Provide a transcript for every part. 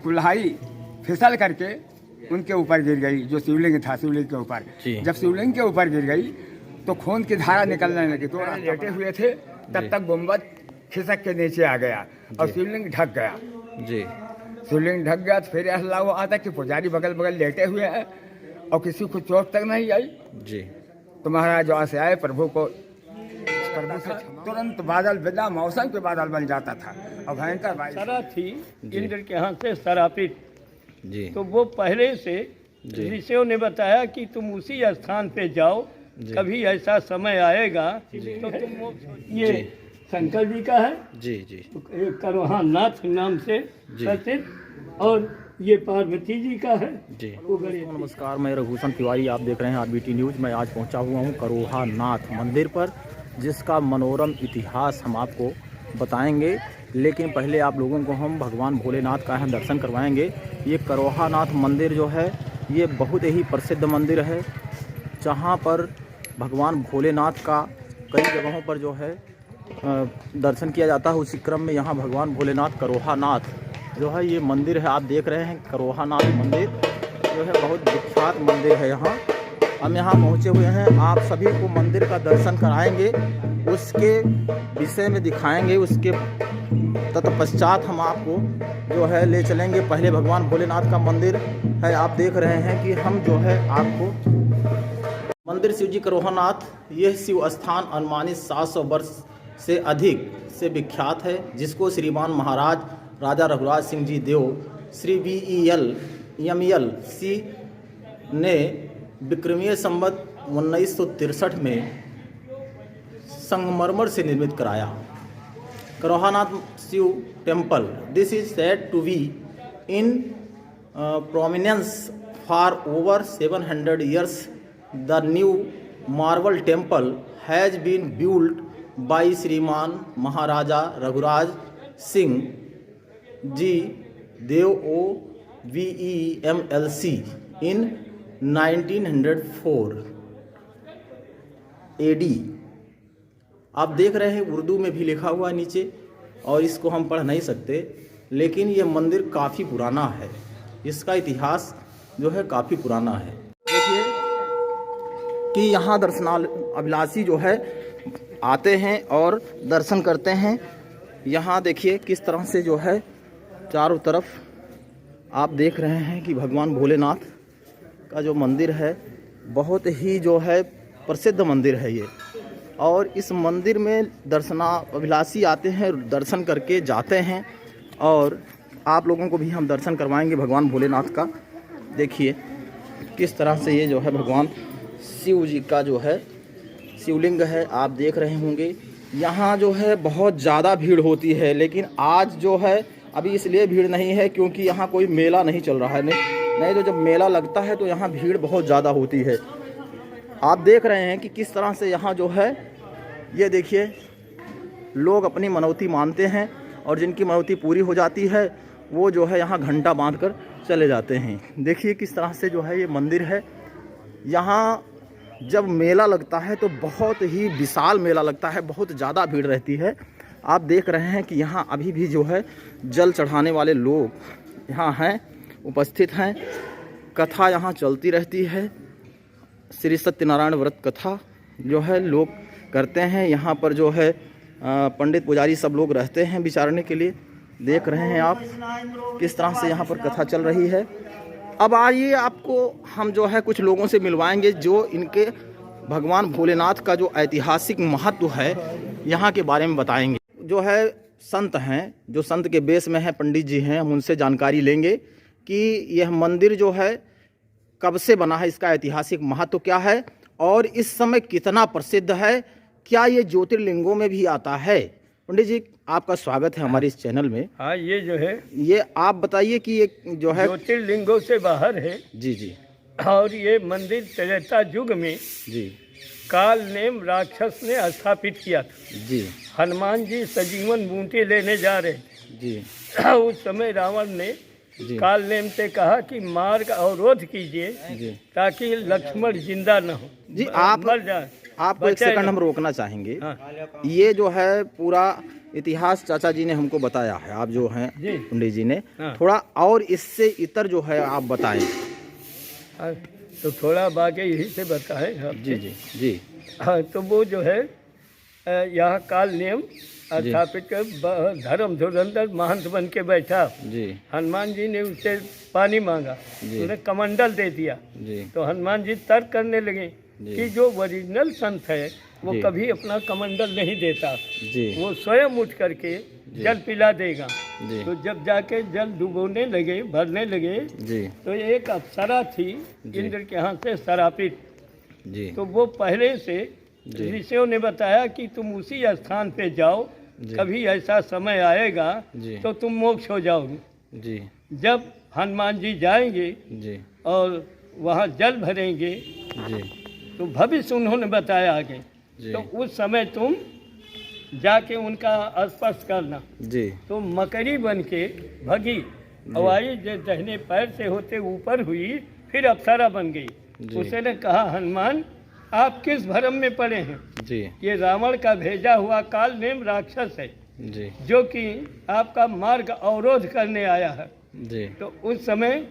कुल्हाड़ी फिसल करके उनके ऊपर गिर गई, जो शिवलिंग था शिवलिंग के ऊपर। जब शिवलिंग के ऊपर गिर गई तो खून की धारा निकलने लगी। तो लेटे हुए थे तब तक गुम्बद खिसक के नीचे आ गया और शिवलिंग ढक गया। जी, शिवलिंग ढक गया तो फिर यह हल्ला हुआ था कि पुजारी बगल बगल लेटे हुए हैं और किसी को चोट तक नहीं आई। जी, तो महाराज वहाँ से आए, प्रभु से तुरंत बादल बिना मौसम के बादल बन जाता था और भयंकर बारिश सरा थी इंद्र के हाथ से सरापित। जी, तो वो पहले से ऋषियों ने बताया कि तुम उसी स्थान पे जाओ, कभी ऐसा समय आएगा तो तुम ये शंकर जी का है जी, जी, तो करोहा नाथ नाम से प्रसिद्ध, और ये पार्वती जी का है जी। वो गणेश। नमस्कार, मैं रघुभूषण तिवारी, आप देख रहे हैं आरबीटी न्यूज़। मैं आज पहुंचा हुआ हूं करोहा नाथ मंदिर पर, जिसका मनोरम इतिहास हम आपको बताएंगे। लेकिन पहले आप लोगों को हम भगवान भोलेनाथ का हम दर्शन करवाएंगे। ये करोहा नाथ मंदिर जो है ये बहुत ही प्रसिद्ध मंदिर है, जहाँ पर भगवान भोलेनाथ का कई जगहों पर जो है दर्शन किया जाता है। उसी क्रम में यहाँ भगवान भोलेनाथ करोहा नाथ जो है ये मंदिर है, आप देख रहे हैं करोहा नाथ मंदिर जो है बहुत विख्यात मंदिर है। यहाँ हम यहाँ पहुँचे हुए हैं, आप सभी को मंदिर का दर्शन कराएंगे, उसके विषय में दिखाएंगे, उसके तत्पश्चात हम आपको जो है ले चलेंगे। पहले भगवान भोलेनाथ का मंदिर है, आप देख रहे हैं कि हम जो है आपको मंदिर शिवजी करोहानाथ, यह शिव स्थान अनुमानित 700 वर्ष से अधिक से विख्यात है, जिसको श्रीमान महाराज राजा रघुराज सिंह जी देव श्री VEL सी ने विक्रमीय संवत 1963 में संगमरमर से निर्मित कराया। Karohanath Shiv temple, this is said to be in prominence for over 700 years. The new marble temple has been built by Shriman Maharaja Raghuraj Singh Ji Dev VEMLC in 1904 AD। आप देख रहे हैं उर्दू में भी लिखा हुआ है नीचे, और इसको हम पढ़ नहीं सकते, लेकिन ये मंदिर काफ़ी पुराना है, इसका इतिहास जो है काफ़ी पुराना है। देखिए कि यहाँ अभिलाषी जो है आते हैं और दर्शन करते हैं। यहाँ देखिए किस तरह से जो है चारों तरफ आप देख रहे हैं कि भगवान भोलेनाथ का जो मंदिर है बहुत ही जो है प्रसिद्ध मंदिर है ये, और इस मंदिर में अभिलाषी आते हैं, दर्शन करके जाते हैं, और आप लोगों को भी हम दर्शन करवाएंगे भगवान भोलेनाथ का। देखिए किस तरह से ये जो है भगवान शिव जी का जो है शिवलिंग है, आप देख रहे होंगे। यहाँ जो है बहुत ज़्यादा भीड़ होती है, लेकिन आज जो है अभी इसलिए भीड़ नहीं है क्योंकि यहाँ कोई मेला नहीं चल रहा है। नहीं तो जब मेला लगता है तो यहाँ भीड़ बहुत ज़्यादा होती है। आप देख रहे हैं कि किस तरह से यहाँ जो है ये देखिए लोग अपनी मनौती मानते हैं, और जिनकी मनौती पूरी हो जाती है वो जो है यहाँ घंटा बांधकर चले जाते हैं। देखिए किस तरह से जो है ये मंदिर है। यहाँ जब मेला लगता है तो बहुत ही विशाल मेला लगता है, बहुत ज़्यादा भीड़ रहती है। आप देख रहे हैं कि यहाँ अभी भी जो है जल चढ़ाने वाले लोग यहाँ हैं, उपस्थित हैं। कथा यहाँ चलती रहती है, श्री सत्यनारायण व्रत कथा जो है लोग करते हैं। यहाँ पर जो है पंडित पुजारी सब लोग रहते हैं विचारने के लिए। देख रहे हैं आप किस तरह से यहाँ पर कथा चल रही है। अब आइए आपको हम जो है कुछ लोगों से मिलवाएंगे जो इनके भगवान भोलेनाथ का जो ऐतिहासिक महत्व है यहाँ के बारे में बताएंगे। जो है संत हैं, जो संत के बेस में हैं, पंडित जी हैं, हम उनसे जानकारी लेंगे कि यह मंदिर जो है कब से बना है, इसका ऐतिहासिक महत्व क्या है, और इस समय कितना प्रसिद्ध है, क्या ये ज्योतिर्लिंगों में भी आता है। पंडित जी आपका स्वागत है हमारे इस चैनल में। हाँ, ये जो है ये आप बताइए कि ये जो है ज्योतिर्लिंगों से बाहर है। जी जी। और ये मंदिर त्रेता युग में जी काल नेम राक्षस ने स्थापित किया था। जी। हनुमान जी सजीवन बूंटे लेने जा रहे थे जी। उस समय रावण ने जी। काल नेम से कहा कि मार्ग अवरोध कीजिए जी। ताकि लक्ष्मण जिंदा न हो, जी आप मर जाए। आपको एक सेकंड हम रोकना चाहेंगे। हाँ। ये जो है पूरा इतिहास चाचा जी ने हमको बताया है, आप जो हैं जी। पंडित जी ने, हाँ। थोड़ा और इससे इतर जो है आप बताएं। तो थोड़ा बाकी यही से बताएं आपसे। जी जी जी हाँ, तो वो जो है यहाँ काल नियम स्थापित कर धर्म धुरंधर महंत बन के बैठा। जी हनुमान जी ने उससे पानी मांगा, जी। उन्हें कमंडल दे दिया। जी तो हनुमान जी तर्क करने लगे जी। कि जो ओरिजिनल संत है वो जी। कभी अपना कमंडल नहीं देता, जी वो स्वयं उठ करके जल पिला देगा। जी तो जब जाके जल डुबोने लगे, भरने लगे, जी तो एक अप्सरा थी जी। इंद्र के हाथ से शरापित। जी तो वो पहले से जी। ऋषियों ने बताया कि तुम उसी स्थान पे जाओ, जी। कभी ऐसा समय आएगा जी। तो तुम मोक्ष हो जाओगे। जी जब हनुमान जी जाएंगे जी और वहाँ जल भरेंगे जी तो भविष्य उन्होंने बताया आगे, जी। तो उस समय तुम जाके उनका स्पर्श करना। जी तो मकड़ी बन के भगी और आई, जो दाहिने पैर से होते ऊपर हुई, फिर अप्सरा बन गई। जी। उसने कहा, हनुमान आप किस भरम में पड़े हैं? जी ये रावण का भेजा हुआ काल नेम राक्षस है जी जो कि आपका मार्ग अवरोध करने आया है। जी तो उस समय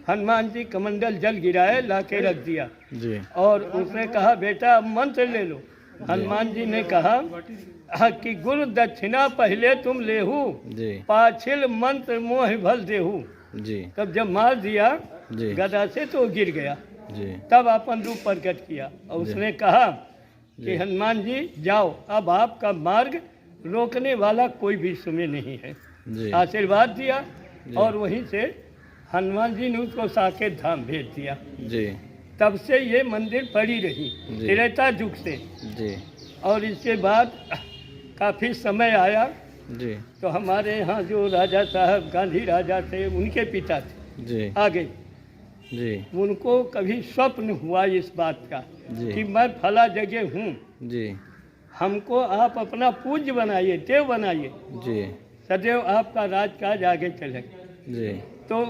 हनुमान जी कमंडल जल गिराए, ला के रख दिया जी और उसने कहा, बेटा अब मंत्र ले लो। हनुमान जी ने कहा कि गुरु दक्षिणा पहले तुम लेहू, जी पाछिल मंत्र मोह भल देहू। जी तब जब मार दिया जी गदा से तो गिर गया। जी तब अपन रूप प्रकट किया और उसने कहा कि हनुमान जी जाओ, अब आपका मार्ग रोकने वाला कोई विश्व में नहीं है। जी आशीर्वाद दिया और वहीं से हनुमान जी ने उसको साकेत धाम भेज दिया। जी तब से ये मंदिर पड़ी रही जी। त्रेता युग से। जी और इसके बाद काफ़ी समय आया जी तो हमारे यहाँ जो राजा साहब गांधी राजा थे, उनके पिता थे जी आगे, जी उनको कभी स्वप्न हुआ इस बात का जी। कि मैं फला जगह हूँ, जी हमको आप अपना पूज्य बनाइए, देव बनाइए, जी सदैव आपका राजकाज आगे चले। जी तो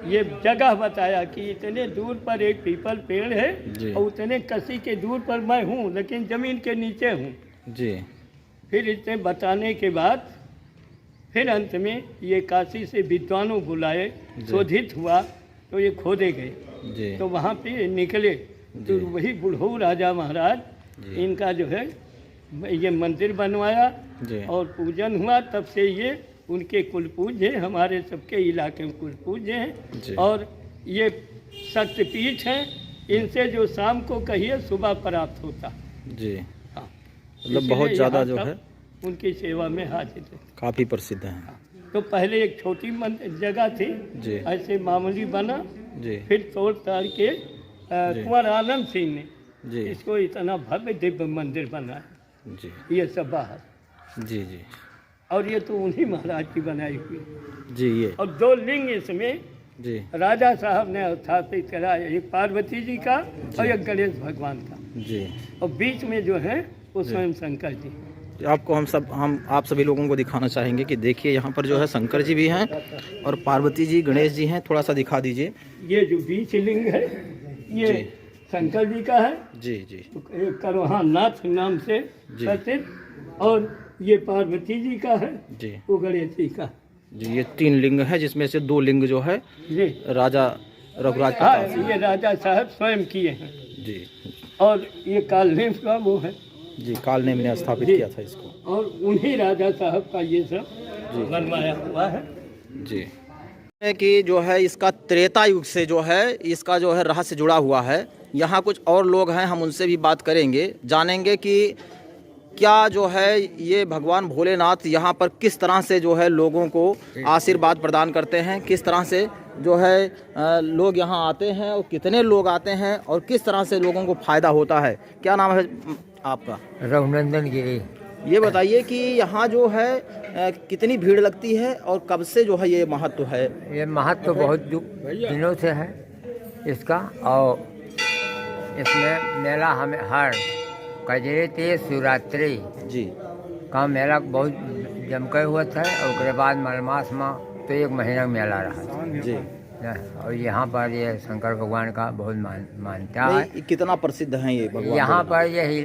ये जगह बताया कि इतने दूर पर एक पीपल पेड़ है जी। और उतने कसी के दूर पर मैं हूँ, लेकिन ज़मीन के नीचे हूँ। जी फिर इतने बताने के बाद फिर अंत में ये काशी से विद्वानों बुलाए, शोधित हुआ तो ये खोदे गए। जी तो वहाँ पे निकले तो जी। वही बुढ़ऊ राजा महाराज जी। इनका जो है ये मंदिर बनवाया जी और पूजन हुआ। तब से ये उनके कुलपूज्य हैं, हमारे सबके इलाके में कुलपूज्य जी। हैं। और ये शक्तिपीठ हैं, इनसे जो शाम को कहिए सुबह प्राप्त होता। जी हाँ, मतलब इसलिए बहुत ज़्यादा यहाँ जो सब है उनकी सेवा में हाजिर है। काफ़ी प्रसिद्ध है। तो पहले एक छोटी जगह थी, जी ऐसे मामूली बना, जी फिर तोड़ ताड़ के जी। कुंवर आनंद सिंह ने जी इसको इतना भव्य दिव्य मंदिर बनाया। जी ये सब बाहर, जी जी और ये तो उन्हीं महाराज की बनाई हुई। जी ये और दो लिंग इसमें जी राजा साहब ने स्थापित करा, एक पार्वती जी का और एक गणेश भगवान का, जी। और बीच में जो है वो स्वयं शंकर जी। आपको हम आप सभी लोगों को दिखाना चाहेंगे कि देखिए यहाँ पर जो है शंकर जी भी हैं और पार्वती जी गणेश जी हैं, थोड़ा सा दिखा दीजिए। ये जो बीच लिंग है ये जी। शंकर जी का है, जी जी एक करोहा नाथ नाम से जी। प्रसिद्ध, और ये पार्वती जी का है, जी वो गणेश जी का। जी ये 3 लिंग है जिसमें से 2 लिंग जो है जी राजा रघुराज हाँ, प्रताप ये राजा साहब स्वयं किए हैं। जी और ये कालनेम का वो है जी कालनेम ने स्थापित जी। किया था इसको। और उन्हीं राजा साहब का ये सब जी। बनवाया हुआ है। जी है कि जो है इसका त्रेता युग से जो है इसका जो है रहस्य जुड़ा हुआ है। यहाँ कुछ और लोग हैं, हम उनसे भी बात करेंगे, जानेंगे कि क्या जो है ये भगवान भोलेनाथ यहाँ पर किस तरह से जो है लोगों को आशीर्वाद प्रदान करते हैं, किस तरह से जो है लोग यहाँ आते हैं और कितने लोग आते हैं और किस तरह से लोगों को फ़ायदा होता है। क्या नाम है आपका? रघुनंदन गिरी। ये बताइए कि यहाँ जो है कितनी भीड़ लगती है और कब से जो है ये महत्व है? ये महत्व तो बहुत दिनों से है इसका, और इसमें मेला हमें हर कजरे ते शिवरात्रि जी का मेला बहुत जमकर हुआ था, और उसके बाद मलमास में तो 1 महीना मेला रहा था। जी और यहाँ पर ये शंकर भगवान का बहुत मान्यता है। नहीं, कितना प्रसिद्ध है ये भगवान यहाँ भोलेनाथ? पर यही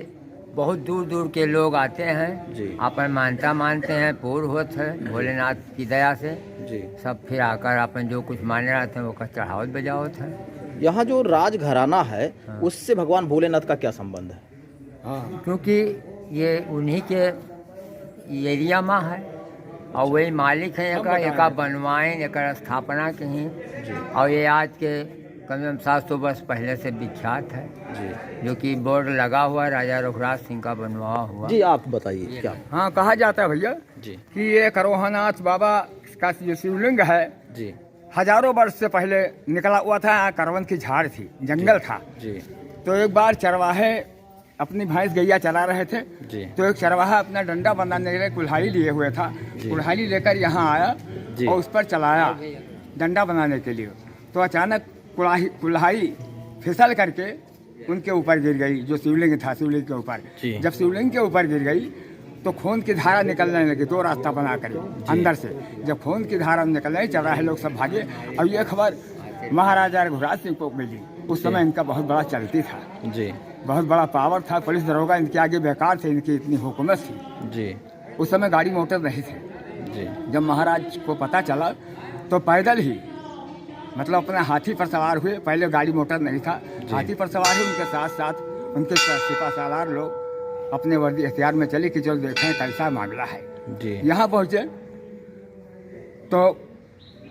बहुत दूर दूर के लोग आते हैं जी। अपन मानता मानते हैं, पूर्ण होत है भोलेनाथ की दया से। जी। सब फिर आकर अपन जो कुछ माने रहते हैं वो का चढ़ावत बजावत है। यहाँ जो राजघराना है उससे भगवान भोलेनाथ का क्या संबंध है? हाँ, क्योंकि ये उन्हीं के एरिया में है और वही मालिक हैं, एक बनवाइन एक स्थापना के ही। और ये आज के कम से कम 700 वर्ष पहले से विख्यात है जी। जो कि बोर्ड लगा हुआ है राजा रघुराज सिंह का बनवाया हुआ। जी आप बताइए क्या? हाँ, कहा जाता है भैया जी। कि ये करोहनाथ बाबा का जो शिवलिंग है जी। हजारों वर्ष से पहले निकला हुआ था। यहाँ करवन की झाड़ थी, जंगल था। जी। तो एक बार चरवाहे अपनी भैंस गैया चला रहे थे। जी। तो एक चरवाहा अपना डंडा बनाने के लिए कुल्हाड़ी लिए हुए था। कुल्हाड़ी लेकर यहाँ आया जी। और उस पर चलाया डंडा बनाने के लिए। तो अचानक कुल्हाड़ी फिसल करके उनके ऊपर गिर गई, जो शिवलिंग था शिवलिंग के ऊपर। जब शिवलिंग के ऊपर गिर गई तो खून की धारा निकलने लगी, दो रास्ता बना कर अंदर से। जब खून की धारा निकल रही, चरवाहे लोग सब भागे। और ये खबर महाराजा रघुराज सिंह को मिली। उस समय इनका बहुत बड़ा चलती था जी। बहुत बड़ा पावर था। पुलिस दरोगा इनके आगे बेकार थे, इनकी इतनी हुकूमत थी। जी। उस समय गाड़ी मोटर नहीं थे। जी। जब महाराज को पता चला तो पैदल ही, मतलब अपने हाथी पर सवार हुए। पहले गाड़ी मोटर नहीं था, हाथी पर सवार हुए। उनके साथ साथ उनके सिपा सालार लोग अपने वर्दी हथियार में चले कि चलो देखें कैसा मामला है। जी। यहाँ पहुँचे तो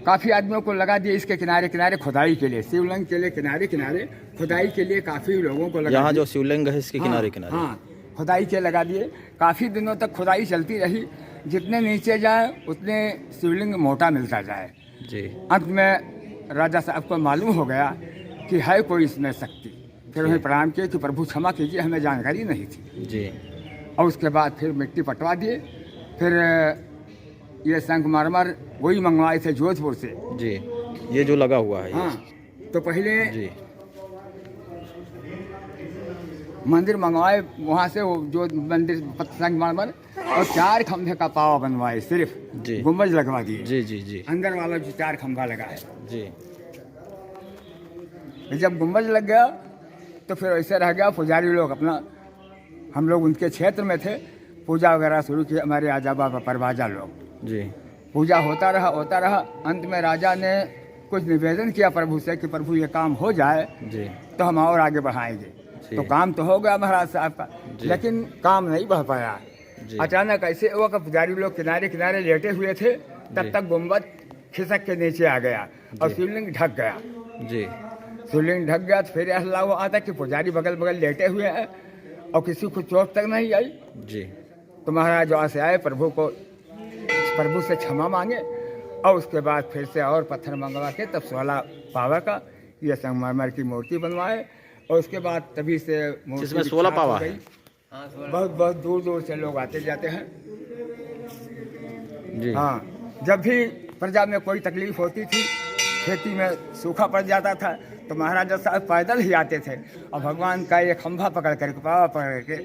काफ़ी आदमियों को लगा दिए इसके किनारे किनारे खुदाई के लिए, शिवलिंग के लिए किनारे किनारे खुदाई के लिए काफ़ी लोगों को लगा यहाँ दिए। जो शिवलिंग है इसके किनारे किनारे। हाँ, खुदाई के लगा दिए। काफ़ी दिनों तक खुदाई चलती रही। जितने नीचे जाए उतने शिवलिंग मोटा मिलता जाए। जी। अंत में राजा साहब को मालूम हो गया कि है कोई इसमें शक्ति। फिर उन्हें प्रणाम किए कि प्रभु क्षमा कीजिए, हमें जानकारी नहीं थी। जी। और उसके बाद फिर मिट्टी पटवा दिए। फिर ये संगमरमर वही मंगवाए थे जोधपुर से। जी। ये जो लगा हुआ है। हाँ, तो पहले जी। मंदिर मंगवाए वहाँ से, वो जो मंदिर संगमरमर, और 4 खंभे का पावा बनवाए सिर्फ। जी। गुंबज लगवा दिए। जी। जी। जी। अंदर वाला जो 4 खंभा लगा है। जी। जब गुंबज लग गया तो फिर ऐसे रह गया। पुजारी लोग अपना, हम लोग उनके क्षेत्र में थे, पूजा वगैरह शुरू की। हमारे आजा बाबा परवाजा लोग। जी। पूजा होता रहा। अंत में राजा ने कुछ निवेदन किया प्रभु से कि प्रभु ये काम हो जाए जी। तो हम और आगे बढ़ाएंगे। तो काम तो हो गया महाराज साहब का, लेकिन काम नहीं बढ़ पाया। अचानक ऐसे हुआ कि पुजारी लोग किनारे किनारे लेटे हुए थे, तब तक गुंबद खिसक के नीचे आ गया और शिवलिंग ढक गया। जी। शिवलिंग ढक गया तो फिर ऐसा हुआ आता कि पुजारी बगल बगल लेटे हुए हैं और किसी को चोट तक नहीं आई। जी। तो महाराज वहाँ से आए, प्रभु से क्षमा मांगे और उसके बाद फिर से और पत्थर मंगवा के तब 16 पावा का ये संगमरमर की मूर्ति बनवाए। और उसके बाद तभी से मूर्ति जिसमें 16 पावा है। बहुत बहुत दूर दूर से लोग आते जाते हैं। जी। हाँ, जब भी प्रजा में कोई तकलीफ होती थी, खेती में सूखा पड़ जाता था, तो महाराजा साहब पैदल ही आते थे और भगवान का ये खंभा पकड़ करके, पावा पकड़ के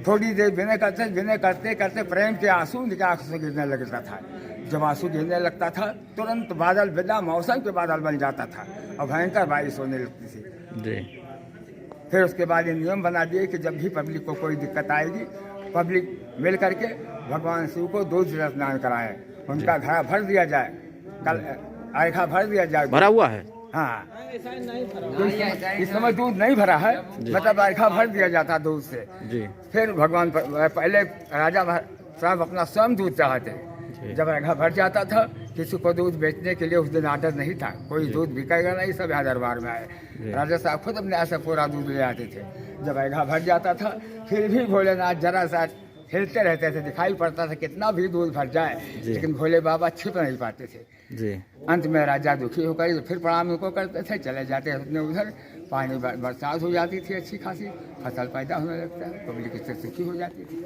थोड़ी देर विनय करते करते प्रेम के आंसू उनके आंखों से गिरने लगता था। जब आंसू गिरने लगता था तुरंत बादल बिना मौसम के बादल बन जाता था और भयंकर बारिश होने लगती थी। जी। फिर उसके बाद ये नियम बना दिए कि जब भी पब्लिक को कोई दिक्कत आएगी, पब्लिक मिल करके भगवान शिव को दूध से स्नान कराए, उनका घड़ा भर दिया जाए, कल आयखा भर दिया जाए। भरा हुआ है। हाँ, इस समय दूध नहीं भरा है, मतलब आयखा भर दिया जाता दूध से। जी। फिर भगवान पहले राजा साहब अपना स्वयं दूध चाहते। जब आयखा भर जाता था, किसी को दूध बेचने के लिए उस दिन आर्डर नहीं था, कोई दूध बिकेगा नहीं, सब यहाँ दरबार में आए। राजा साहब खुद अपने ऐसा पूरा दूध ले आते थे। जब आयखा भर जाता था, फिर भी भोलेनाथ जरा सा हिलते रहते थे, दिखाई पड़ता था कितना भी दूध भर जाए, लेकिन भोले बाबा छिप नहीं पाते थे। जी। अंत में राजा दुखी होकर फिर प्रणाम उनको करते थे, चले जाते अपने उधर। पानी बरसात हो जाती थी अच्छी खासी, फसल पैदा होने लगता है, पब्लिक इससे सुखी हो जाती थी।